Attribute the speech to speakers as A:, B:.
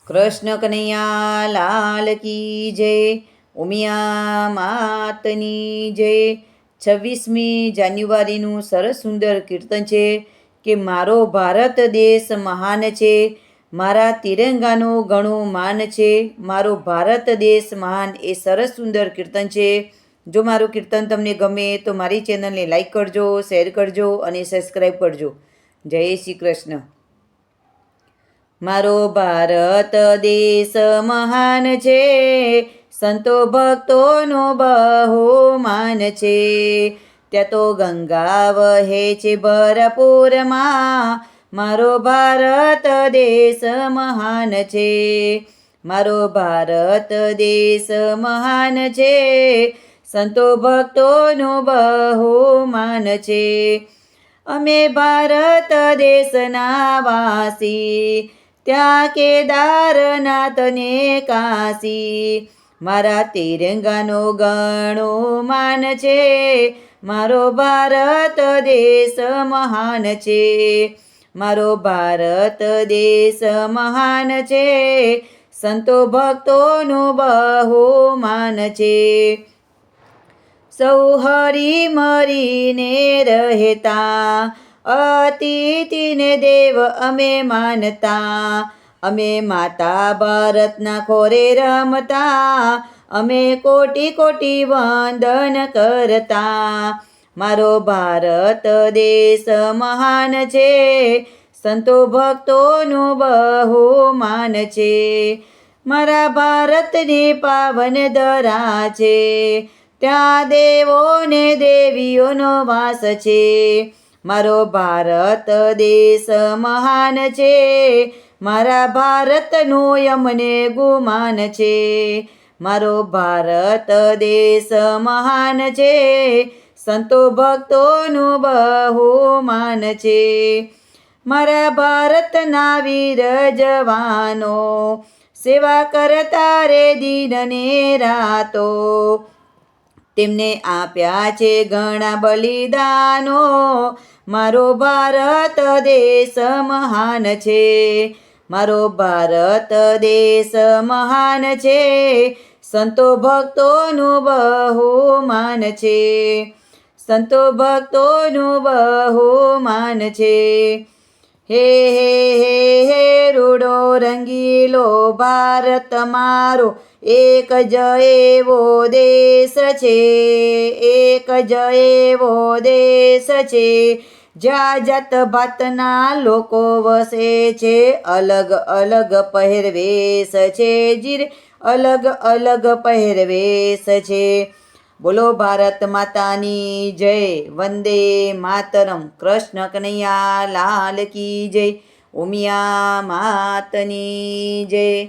A: કૃષ્ણ કનૈયા લાલ કી જય. ઉમિયા માતની જય. 26મી જાન્યુઆરીનું સરસ સુંદર કીર્તન છે કે મારો ભારત દેશ મહાન છે, મારા તિરંગાનું ઘણું માન છે, મારો ભારત દેશ મહાન. એ સરસ સુંદર કીર્તન છે. જો મારું કીર્તન તમને ગમે તો મારી ચેનલને લાઈક કરજો, શેર કરજો અને સબસ્ક્રાઈબ કરજો. જય શ્રી કૃષ્ણ. મારો ભારત દેશ મહાન છે, સંતો ભક્તોનો બહુ માન છે. ત્યાં તો ગંગા વહે છે ભરપૂરમાં, મારો ભારત દેશ મહાન છે. મારો ભારત દેશ મહાન છે, સંતો ભક્તોનો બહુ માન છે. અમે ભારત દેશના વાસી, ત્યાં કેદારનાથ ને કાશી. મારા તિરંગાનો ઘણો માન છે, મારો ભારત દેશ મહાન છે. મારો ભારત દેશ મહાન છે, સંતો ભક્તોનું બહુ માન છે. સૌ હરી મરીને રહેતા, અતિથિને દેવ અમે માનતા. અમે માતા ભારતના ખોરે રમતા, અમે કોટી કોટી વંદન કરતા. મારો ભારત દેશ મહાન છે, સંતો ભક્તોનું બહુ માન છે. મારા ભારતની પાવન ધરા છે, ત્યાં દેવો ને દેવીઓનો વાસ છે. મારો ભારત દેશ મહાન છે, મારા ભારતનું અમને ગુમાન છે. મારો ભારત દેશ મહાન છે, સંતો ભક્તોનું બહુ માન છે. મારા ભારતના વીર જવાનો, સેવા કરતા રે દિન ને રાતો. તેમને આપ્યા છે ઘણા બલિદાનો, મારો ભારત દેશ મહાન છે. મારો ભારત દેશ મહાન છે, સંતો ભક્તોનું બહુ માન છે. સંતો ભક્તોનું બહુ માન છે. હે હે હે હે રૂડો રંગીલો ભારત મારો, એક જ એવો દેશ છે, એક જ એવો દેશ છે. જ્યાં જાત ભાતના લોકો વસે છે, અલગ અલગ પહેરવેશ છે જીર, અલગ અલગ પહેરવેશ છે. બોલો ભારત માતાની જય. વંદે માતરમ. કૃષ્ણ કનૈયા લાલ કી જય. ઉમિયા માતની જય.